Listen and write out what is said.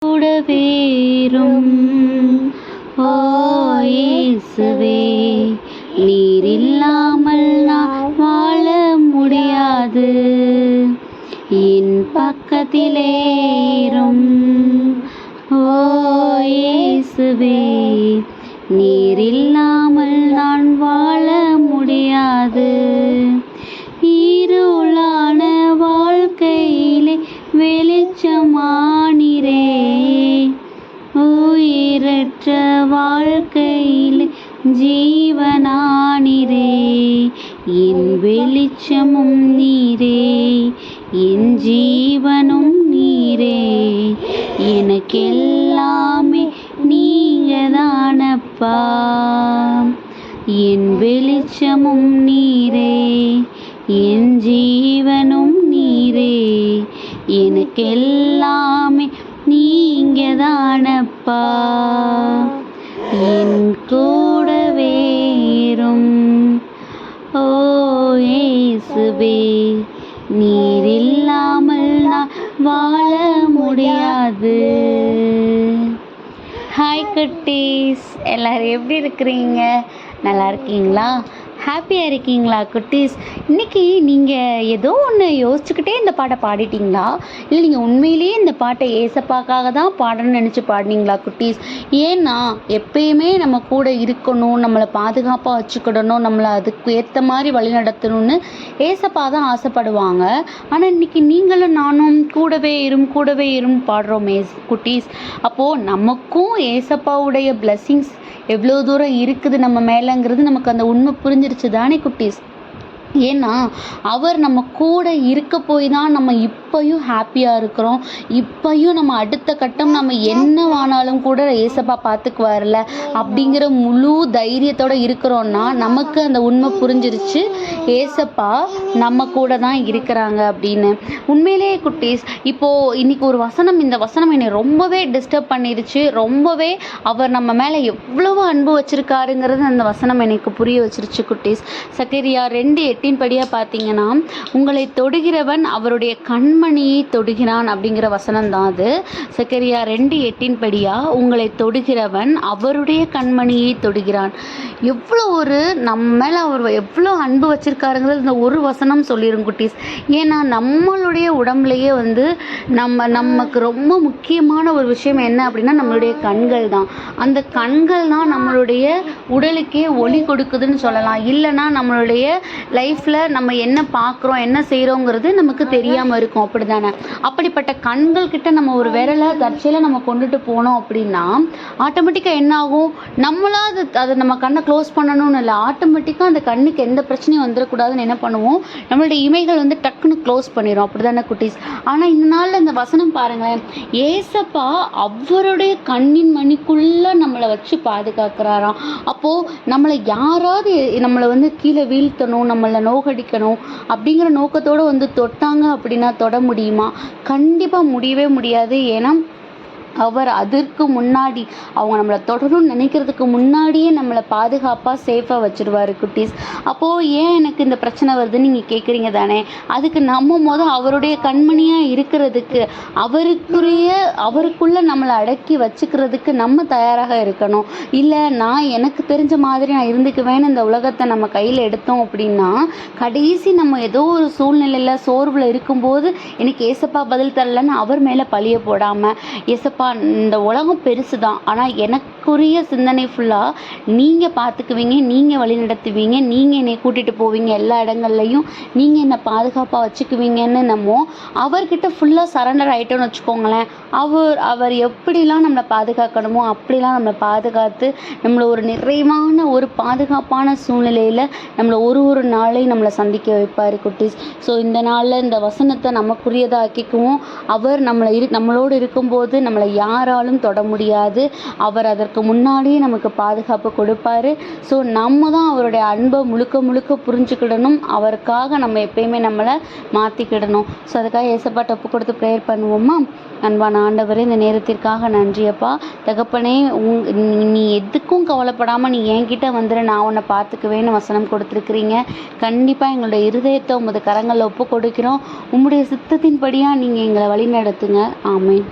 கூடவேறும் ஓ இயேசுவே, நீர் இல்லாமல் நான் வாழ முடியாது. என் பக்கத்திலேரும் ஓ இயேசுவே, நீர் இல்லாமல் நான் வாழ முடியாது. இருளான வாழ்க்கையிலே வெளிச்சமானிரே, உயிரற்ற வாழ்க்கையிலே ஜீவனானிரே. என் வெளிச்சமும் நீரே, என் ஜீவனும் நீரே, எனக்கெல்லாமே நீங்கதானப்பா. என் வெளிச்சமும் நீரே, என் ஜீவனும் நீரே, எனக்கெல்லாமே நீங்கதானப்பா. என் கூடவேறும் ஓ இயேசுவே, நீர் இல்லாமல் நான் வாழ முடியாது. ஹாய் குட்டீஸ், எல்லோரும் எப்படி இருக்கிறீங்க? நல்லா இருக்கீங்களா? ஹாப்பியாக இருக்கீங்களா குட்டீஸ்? இன்றைக்கி நீங்கள் ஏதோ ஒன்று யோசிச்சுக்கிட்டே இந்த பாட்டை பாடிட்டீங்களா? இல்லை நீங்கள் உண்மையிலேயே இந்த பாட்டை ஏசப்பாக்காக தான் பாடணும்னு நினச்சி பாடினீங்களா குட்டீஸ்? ஏன்னா எப்பயுமே நம்ம கூட இருக்கணும், நம்மளை பாதுகாப்பாக வச்சுக்கிடணும், நம்மளை அதுக்கு ஏற்ற மாதிரி வழி நடத்தணும்னு ஏசப்பா தான் ஆசைப்படுவாங்க. ஆனால் இன்றைக்கி நீங்களும் நானும் கூடவே இரும் பாடுறோமே குட்டீஸ். அப்போது நமக்கும் ஏசப்பாவுடைய பிளெஸ்ஸிங்ஸ் எவ்வளோ தூரம் இருக்குது நம்ம மேலேங்கிறது நமக்கு அந்த உண்மை புரிஞ்சிருச்சு தானே குட்டீஸ்? ஏன்னா அவர் நம்ம கூட இருக்க போய் தான் நம்ம இப்போயும் ஹாப்பியாக இருக்கிறோம். இப்போயும் நம்ம அடுத்த கட்டம் நம்ம என்னவானாலும் கூட ஏசப்பா பார்த்துக்குவார்ல அப்படிங்கிற முழு தைரியத்தோடு இருக்கிறோன்னா நமக்கு அந்த உண்மை புரிஞ்சிருச்சு, ஏசப்பா நம்ம கூட தான் இருக்கிறாங்க அப்படின்னு. உண்மையிலேயே குட்டீஸ், இப்போது இன்றைக்கி ஒரு வசனம், இந்த வசனம் என்னை ரொம்பவே டிஸ்டர்ப் பண்ணிருச்சு. ரொம்பவே அவர் நம்ம மேலே எவ்வளவு அன்பு வச்சுருக்காருங்கிறது அந்த வசனம் எனக்கு புரிய வச்சிருச்சு குட்டீஸ். சகரியா 2:8 படியாக பார்த்தீங்கன்னா, உங்களை தொடுகிறவன் அவருடைய கண்மணியை தொடுகிறான் அப்படிங்கிற வசனம் தான் அது. சகரியா 2:8 படியா உங்களை தொடுகிறவன் அவருடைய கண்மணியை தொடுகிறான். எவ்வளோ ஒரு நம்ம மேலே அவர் எவ்வளோ அன்பு வச்சுருக்காருங்கிறது இந்த ஒரு வசனம் சொல்லிடும் குட்டீஸ். ஏன்னா நம்மளுடைய உடம்புலையே நமக்கு ரொம்ப முக்கியமான ஒரு விஷயம் என்ன அப்படின்னா நம்மளுடைய கண்கள் தான். அந்த கண்கள் தான் நம்மளுடைய உடலுக்கே ஒளி கொடுக்குதுன்னு சொல்லலாம். இல்லைன்னா நம்மளுடைய லைஃப்பில் நம்ம என்ன பார்க்குறோம், என்ன செய்கிறோங்கிறது நமக்கு தெரியாமல் இருக்கும், அப்படி தானே? அப்படிப்பட்ட கண்கள் கிட்ட நம்ம ஒரு விரலை தற்செயலாக நம்ம கொண்டுட்டு போனோம் அப்படின்னா ஆட்டோமேட்டிக்காக என்ன ஆகும்? நம்மளாவது அதை நம்ம கண்ணை க்ளோஸ் பண்ணணும்னு இல்லை, ஆட்டோமேட்டிக்காக அந்த கண்ணுக்கு எந்த பிரச்சனையும் வந்துடக்கூடாதுன்னு என்ன பண்ணுவோம், நம்மளுடைய இமைகள் டக்குன்னு க்ளோஸ் பண்ணிடும், அப்படி தானே குட்டீஸ்? ஆனால் இந்த நாளில் இந்த வசனம் பாருங்களேன், ஏசப்பா அவருடைய கண்ணின் மணிக்குள்ளே நம்மளை வச்சு பாதுகாக்கிறாராம். அப்போது நம்மளை யாராவது நம்மளை கீழே வீழ்த்தணும், நம்மளை நோகடிக்கணும் அப்படிங்கிற நோக்கத்தோடு தொட்டாங்க அப்படின்னா தொட முடியுமா? கண்டிப்பாக முடியவே முடியாது. ஏன்னா அவர் அதற்கு முன்னாடி அவங்க நம்மளை தொடரும்னு நினைக்கிறதுக்கு முன்னாடியே நம்மளை பாதுகாப்பாக சேஃபாக வச்சுருவார் குட்டீஸ். அப்போது ஏன் எனக்கு இந்த பிரச்சனை வருதுன்னு நீங்கள் கேட்குறீங்க தானே? அதுக்கு நம்ம அவருடைய கண்மணியாக இருக்கிறதுக்கு, அவருக்குள்ளே நம்மளை அடக்கி வச்சுக்கிறதுக்கு நம்ம தயாராக இருக்கணும். இல்லை நான் எனக்கு தெரிஞ்ச மாதிரி நான் இருந்துக்குவேன்னு இந்த உலகத்தை நம்ம கையில் எடுத்தோம் அப்படின்னா கடைசி நம்ம ஏதோ ஒரு சூழ்நிலையில் சோர்வில் இருக்கும்போது எனக்கு ஏசப்பா பதில் தரலன்னு அவர் மேலே பழிய போடாமல், ஏசப்பா இந்த உலகம் பெருசு தான், ஆனால் எனக்குரிய சிந்தனை ஃபுல்லாக நீங்கள் பார்த்துக்குவீங்க, நீங்கள் வழி நடத்துவீங்க, நீங்கள் என்னை கூட்டிகிட்டு போவீங்க, எல்லா இடங்கள்லையும் நீங்கள் என்னை பாதுகாப்பாக வச்சுக்குவீங்கன்னு நம்ம அவர்கிட்ட ஃபுல்லாக சரண்டர் ஆகிட்டோன்னு வச்சுக்கோங்களேன். அவர் எப்படிலாம் நம்மளை பாதுகாக்கணுமோ அப்படிலாம் நம்மளை பாதுகாத்து நம்மளை ஒரு நிறைவான ஒரு பாதுகாப்பான சூழ்நிலையில் நம்மளை ஒரு நாளையும் நம்மளை சந்திக்க வைப்பார் குட்டீஸ். ஸோ இந்த நாளில் இந்த வசனத்தை நமக்குரியதாக்கிக்குவோம். அவர் நம்மளோடு இருக்கும்போது நம்மளை யாராலும் தொட முடியாது. அவர் அதற்கு முன்னாடியே நமக்கு பாதுகாப்பு கொடுப்பாரு. ஸோ நம்ம தான் அவருடைய அன்பை முழுக்க புரிஞ்சுக்கிடணும். அவருக்காக நம்ம எப்பயுமே நம்மளை மாற்றிக்கிடணும். ஸோ அதுக்காக ஏசப்பாட்ட ஒப்பு கொடுத்து ப்ரேயர் பண்ணுவோமா? அன்பான ஆண்டவரே, இந்த நேரத்திற்காக நன்றியப்பா. தகப்பனே, நீ எதுக்கும் கவலைப்படாமல் நீ என்கிட்ட வந்துடு, நான் உன்னை பார்த்துக்குவேன்னு வசனம் கொடுத்துருக்குறீங்க. கண்டிப்பாக எங்களுடைய இருதயத்தை உமது கரங்களில் ஒப்பு கொடுக்கிறோம். உம்முடைய சித்தத்தின்படியாக நீங்கள் எங்களை வழி நடத்துங்க. ஆமென்.